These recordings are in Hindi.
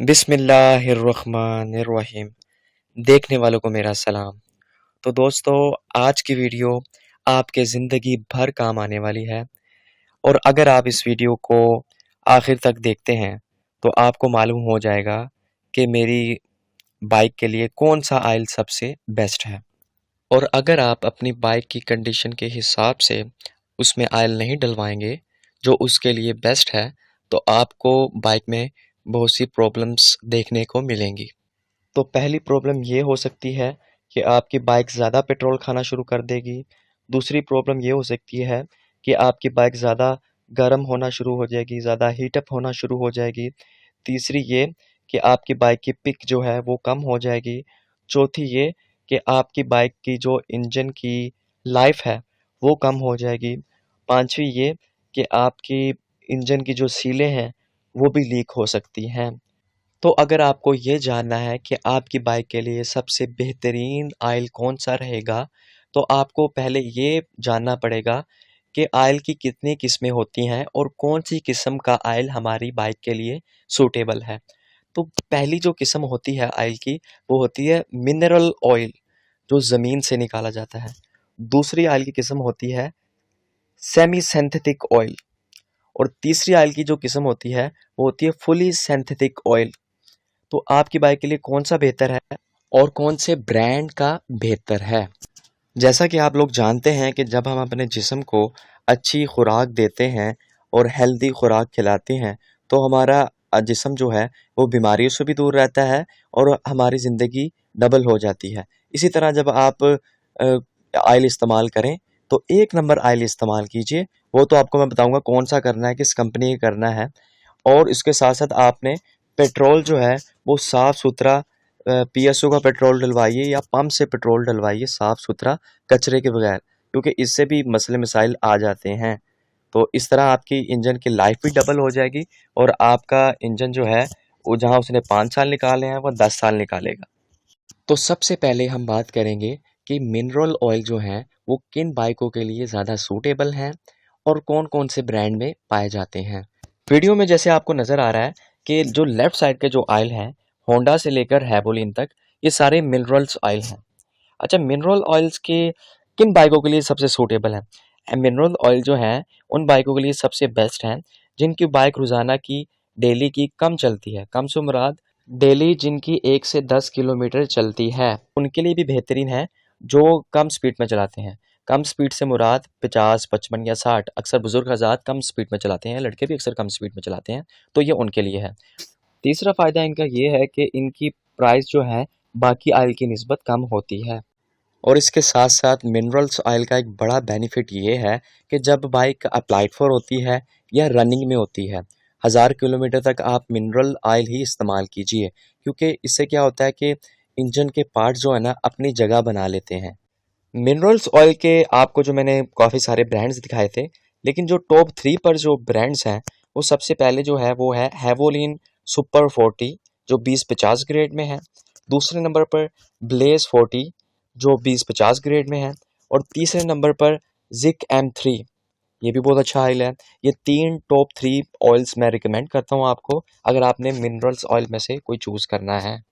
बिस्मिल्लाहिर्रहमानिर्रहीम। देखने वालों को मेरा सलाम। तो दोस्तों, आज की वीडियो आपके ज़िंदगी भर काम आने वाली है और अगर आप इस वीडियो को आखिर तक देखते हैं तो आपको मालूम हो जाएगा कि मेरी बाइक के लिए कौन सा ऑयल सबसे बेस्ट है। और अगर आप अपनी बाइक की कंडीशन के हिसाब से उसमें ऑयल नहीं डलवाएंगे जो उसके लिए बेस्ट है, तो आपको बाइक में बहुत सी प्रॉब्लम्स देखने को मिलेंगी। तो पहली प्रॉब्लम ये हो सकती है कि आपकी बाइक ज़्यादा पेट्रोल खाना शुरू कर देगी। दूसरी प्रॉब्लम ये हो सकती है कि आपकी बाइक ज़्यादा गर्म होना शुरू हो जाएगी, ज़्यादा हीटअप होना शुरू हो जाएगी। तीसरी ये कि आपकी बाइक की पिक जो है वो कम हो जाएगी। चौथी ये कि आपकी बाइक की जो इंजन की लाइफ है वो कम हो जाएगी। पांचवी ये कि आपकी इंजन की जो सीलें हैं वो भी लीक हो सकती हैं। तो अगर आपको ये जानना है कि आपकी बाइक के लिए सबसे बेहतरीन ऑयल कौन-सा रहेगा, तो आपको पहले ये जानना पड़ेगा कि ऑयल की कितनी किस्में होती हैं और कौन-सी किस्म का ऑयल हमारी बाइक के लिए सूटेबल है। तो पहली जो किस्म होती है ऑयल की, वो होती है मिनरल ऑयल, जो ज़मीन से निकाला जाता है। दूसरी ऑयल की किस्म होती है सेमी सिंथेटिक ऑयल और तीसरी ऑयल की जो किस्म होती है, वो होती है फुली सिंथेटिक ऑयल। तो आपकी बाइक के लिए कौन-सा बेहतर है और कौन से ब्रांड का बेहतर है? जैसा कि आप लोग जानते हैं कि जब हम अपने जिस्म को अच्छी खुराक देते हैं और हेल्दी खुराक खिलाते हैं, तो हमारा जिस्म जो है वो बीमारियों से भी दूर रहता है और हमारी ज़िंदगी डबल हो जाती है। इसी तरह जब आप ऑयल इस्तेमाल करें, तो एक नंबर ऑयल इस्तेमाल कीजिए। वो तो आपको मैं बताऊँगा कौन-सा करना है, किस कंपनी का करना है। और इसके साथ-साथ आपने पेट्रोल जो है वो साफ़-सुथरा पीएसओ का पेट्रोल डलवाइए या पंप से पेट्रोल डलवाइए साफ़-सुथरा, कचरे के बगैर, क्योंकि इससे भी मसले मसाइल आ जाते हैं। तो इस तरह आपकी इंजन की लाइफ भी डबल हो जाएगी और आपका इंजन जो है वो जहाँ उसने 5 साल निकाले हैं वो 10 साल निकालेगा। तो सबसे पहले हम बात करेंगे कि मिनरल ऑयल जो है वो किन बाइकों के लिए ज़्यादा सूटेबल हैं और कौन-कौन से ब्रांड में पाए जाते हैं। वीडियो में जैसे आपको नज़र आ रहा है कि जो लेफ्ट साइड के जो ऑयल हैं, होंडा से लेकर हैवोलिन तक, ये सारे मिनरल्स ऑयल हैं। अच्छा, मिनरल ऑयल्स के किन बाइकों के लिए सबसे सूटेबल हैं? मिनरल ऑयल जो हैं, उन बाइकों के लिए सबसे बेस्ट हैं, जिनकी बाइक रोज़ाना की डेली की कम चलती है। कम से मुराद डेली जिनकी 1 से 10 किलोमीटर चलती है, उनके लिए भी बेहतरीन है, जो कम स्पीड में चलाते हैं। कम स्पीड से मुराद 50, 55 या 60, अक्सर बुज़ुर्ग हज़रात कम स्पीड में चलाते हैं, लड़के भी अक्सर कम स्पीड में चलाते हैं, तो ये उनके लिए है। तीसरा फ़ायदा इनका ये है कि इनकी प्राइस जो है, बाकी ऑयल की निस्बत कम होती है। और इसके साथ-साथ मिनरल्स ऑयल का एक बड़ा बेनिफिट ये है कि जब बाइक अप्लाइड फॉर होती है या रनिंग में होती है, 1000 किलोमीटर तक आप मिनरल ऑयल ही इस्तेमाल कीजिए, क्योंकि इससे क्या होता है कि इंजन के पार्ट्स जो है ना अपनी जगह बना लेते हैं। मिनरल्स ऑयल के आपको जो मैंने काफ़ी सारे ब्रांड्स दिखाए थे, लेकिन जो टॉप 3 पर जो ब्रांड्स हैं, वो सबसे पहले जो है वो है हैवोलिन सुपर 40 जो 20-50 ग्रेड में है। दूसरे नंबर पर ब्लेज़ 40 जो 20-50 ग्रेड में है और तीसरे नंबर पर ज़िक M3, ये भी बहुत अच्छा ऑयल है। ये 3 टॉप 3 ऑयल्स मैं रिकमेंड करता हूँ आपको, अगर आपने मिनरल्स ऑयल में से कोई चूज़ करना है।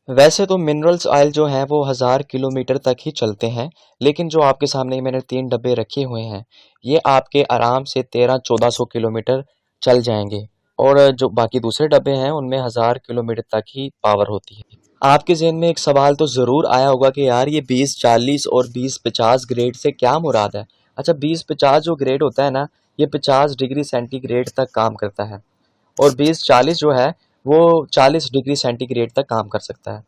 वैसे तो मिनरल्स ऑयल जो हैं वो 1000 किलोमीटर तक ही चलते हैं, लेकिन जो आपके सामने मैंने 3 डब्बे रखे हुए हैं, ये आपके आराम से 1300-1400 किलोमीटर चल जाएँगे और जो बाकी दूसरे डब्बे हैं उनमें 1000 किलोमीटर तक ही पावर होती है। आपके ज़हन में एक सवाल तो ज़रूर आया होगा कि यार ये 20-40 और 20-50 ग्रेड से क्या मुराद है? अच्छा, 20-50 जो ग्रेड होता है ना, ये 50 डिग्री सेंटीग्रेड तक काम करता है और 20-40 जो है वो 40 डिग्री सेंटीग्रेड तक काम कर सकता है।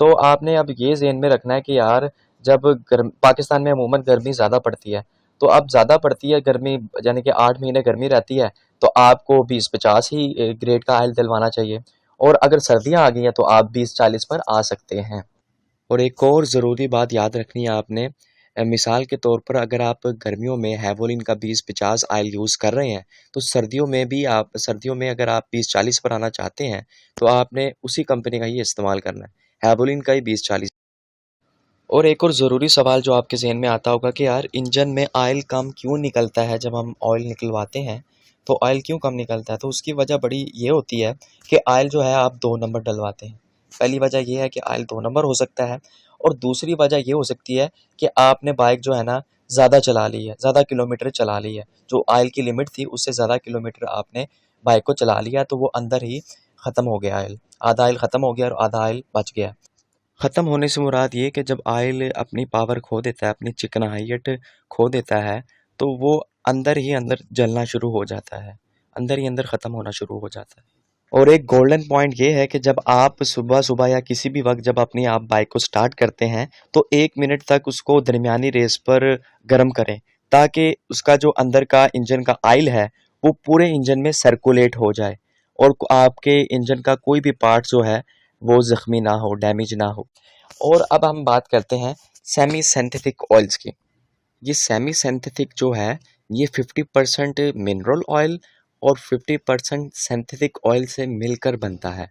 तो आपने अब ये ज़हन में रखना है कि यार जब गर्म पाकिस्तान में अमूमन गर्मी ज़्यादा पड़ती है, तो अब ज़्यादा पड़ती है गर्मी, यानी कि 8 महीने गर्मी रहती है, तो आपको 20-50 ही ग्रेड का ऑयल डलवाना चाहिए और अगर सर्दियाँ आ गई हैं तो आप 20-40 पर आ सकते हैं। और एक और ज़रूरी बात याद रखनी है आपने, मिसाल के तौर पर अगर आप गर्मियों में हैवोलिन का 20-50 ऑयल यूज़ कर रहे हैं, तो सर्दियों में अगर आप 20-40 पर आना चाहते हैं, तो आपने उसी कंपनी का ही इस्तेमाल करना है, हैवोलिन का ही 20-40। और एक और ज़रूरी सवाल जो आपके ज़हन में आता होगा कि यार इंजन में ऑयल कम क्यों निकलता है जब हम ऑयल निकलवाते हैं? तो ऑयल क्यों कम निकलता है? तो उसकी वजह बड़ी ये होती है कि ऑयल जो है आप 2 नंबर डलवाते हैं। पहली वजह ये है कि ऑयल 2 नंबर हो सकता है, और दूसरी वजह ये हो सकती है कि आपने बाइक जो है ना ज़्यादा चला ली है, ज़्यादा किलोमीटर चला ली है। जो ऑयल की लिमिट थी उससे ज़्यादा किलोमीटर आपने बाइक को चला लिया, तो वो अंदर ही ख़त्म हो गया ऑयल। आधा ऑयल ख़त्म हो गया और आधा ऑयल बच गया। ख़त्म होने से मुराद ये कि जब ऑयल अपनी पावर खो देता है, अपनी चिकनाहट खो देता है, तो वो अंदर ही अंदर जलना शुरू हो जाता है, अंदर ही अंदर ख़त्म होना शुरू हो जाता है। और एक गोल्डन पॉइंट ये है कि जब आप सुबह-सुबह या किसी भी वक़्त जब अपनी आप बाइक को स्टार्ट करते हैं, तो 1 मिनट तक उसको दरमियानी रेस पर गर्म करें, ताकि उसका जो अंदर का इंजन का ऑयल है, वो पूरे इंजन में सर्कुलेट हो जाए और आपके इंजन का कोई भी पार्ट जो है, वो ज़ख्मी ना हो, डैमेज ना हो। और अब हम बात करते हैं सेमी सिंथेटिक ऑयल्स की। ये सेमी सिंथेटिक जो है, ये 50% मिनरल ऑयल और 50% सिंथेटिक ऑयल से मिलकर बनता है।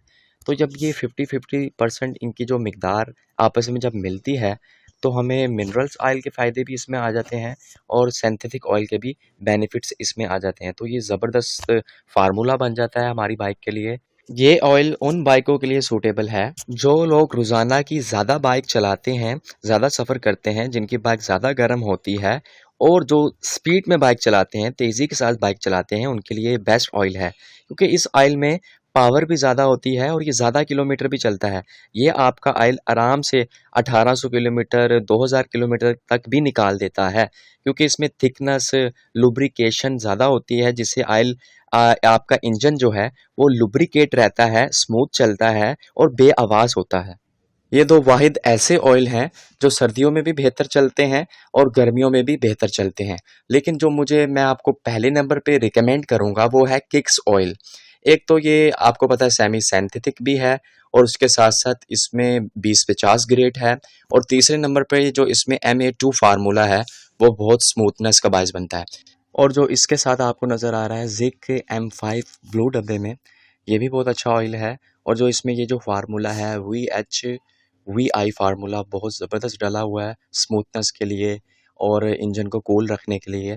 तो जब ये 50-50% इनकी जो मिकदार आपस में जब मिलती है, तो हमें मिनरल्स ऑयल के फ़ायदे भी इसमें आ जाते हैं और सिंथेटिक ऑयल के भी बेनिफिट्स इसमें आ जाते हैं। तो ये ज़बरदस्त फ़ार्मूला बन जाता है हमारी बाइक के लिए। ये ऑयल उन बाइकों के लिए सूटेबल है जो लोग रोज़ाना की ज़्यादा बाइक चलाते हैं, ज़्यादा सफ़र करते हैं, जिनकी बाइक ज़्यादा गर्म होती है और जो स्पीड में बाइक चलाते हैं, तेज़ी के साथ बाइक चलाते हैं, उनके लिए बेस्ट ऑयल है। क्योंकि इस ऑयल में पावर भी ज़्यादा होती है और ये ज़्यादा किलोमीटर भी चलता है। ये आपका ऑयल आराम से 1800 किलोमीटर, 2000 किलोमीटर तक भी निकाल देता है, क्योंकि इसमें थिकनेस, लुब्रिकेशन ज़्यादा होती है, जिससे ऑयल आपका इंजन जो है वो लुब्रिकेट रहता है, स्मूथ चलता है और बेआवाज़ होता है। ये दो वाहिद ऐसे ऑयल हैं जो सर्दियों में भी बेहतर चलते हैं और गर्मियों में भी बेहतर चलते हैं। लेकिन जो मैं आपको पहले नंबर पे रिकमेंड करूँगा वो है किक्स ऑयल। एक तो ये आपको पता है सेमी सिंथेटिक भी है और उसके साथ-साथ इसमें 20-50 ग्रेड है, और तीसरे नंबर पे जो इसमें MA2 फार्मूला है, वो बहुत स्मूथनेस का बायस बनता है। और जो इसके साथ आपको नज़र आ रहा है ज़िक M5 ब्लू डब्बे में, ये भी बहुत अच्छा ऑयल है। और जो इसमें ये जो फार्मूला है VI फार्मूला, बहुत ज़बरदस्त डला हुआ है स्मूथनेस के लिए और इंजन को कूल रखने के लिए।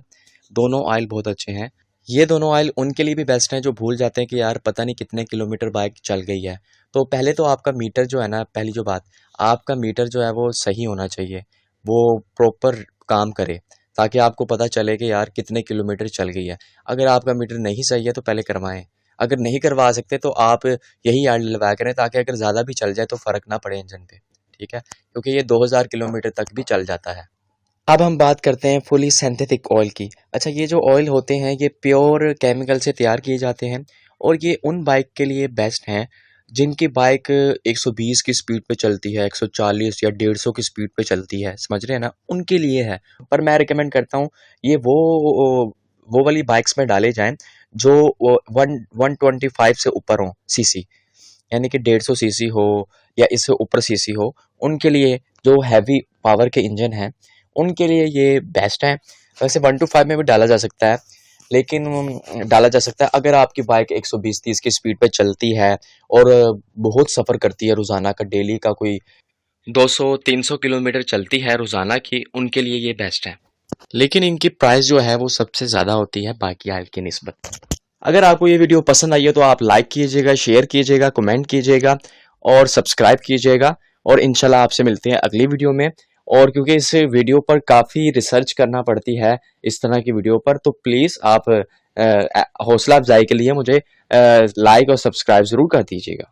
दोनों ऑयल बहुत अच्छे हैं। ये दोनों ऑयल उनके लिए भी बेस्ट हैं जो भूल जाते हैं कि यार पता नहीं कितने किलोमीटर बाइक चल गई है। तो पहले तो आपका मीटर जो है ना, पहली जो बात, आपका मीटर जो है वो सही होना चाहिए, वो प्रॉपर काम करे, ताकि आपको पता चले कि यार कितने किलोमीटर चल गई है। अगर आपका मीटर नहीं सही है तो पहले करवाएं। अगर नहीं करवा सकते तो आप यही ऑयल डलवाया करें, ताकि अगर ज़्यादा भी चल जाए तो फ़र्क ना पड़े इंजन पे, ठीक है? क्योंकि ये 2000 किलोमीटर तक भी चल जाता है। अब हम बात करते हैं फुली सिंथेटिक ऑयल की। अच्छा, ये जो ऑयल होते हैं ये प्योर केमिकल से तैयार किए जाते हैं और ये उन बाइक के लिए बेस्ट हैं जिनकी बाइक 120 की स्पीड पे चलती है, 140 या 150 की स्पीड पे चलती है, समझ रहे हैं ना? उनके लिए है। पर मैं रिकमेंड करता हूँ ये वो वाली बाइक्स में डाले जाएँ जो 125 से ऊपर हो सीसी, यानी कि 150 सीसी हो या इससे ऊपर सीसी हो। उनके लिए जो हैवी पावर के इंजन हैं, उनके लिए ये बेस्ट है। वैसे 1 टू 5 में भी डाला जा सकता है, लेकिन डाला जा सकता है अगर आपकी बाइक 120-30 की स्पीड पे चलती है और बहुत सफ़र करती है रोज़ाना का, डेली का कोई 200-300 किलोमीटर चलती है रोज़ाना की, उनके लिए ये बेस्ट है। लेकिन इनकी प्राइस जो है वो सबसे ज़्यादा होती है बाकी ऑयल की निस्बत। अगर आपको ये वीडियो पसंद आई है तो आप लाइक कीजिएगा, शेयर कीजिएगा, कमेंट कीजिएगा और सब्सक्राइब कीजिएगा, और इंशाल्लाह आपसे मिलते हैं अगली वीडियो में। और क्योंकि इस वीडियो पर काफ़ी रिसर्च करना पड़ती है इस तरह की वीडियो पर, तो प्लीज़ आप हौसला अफजाई के लिए मुझे लाइक और सब्सक्राइब ज़रूर कर दीजिएगा।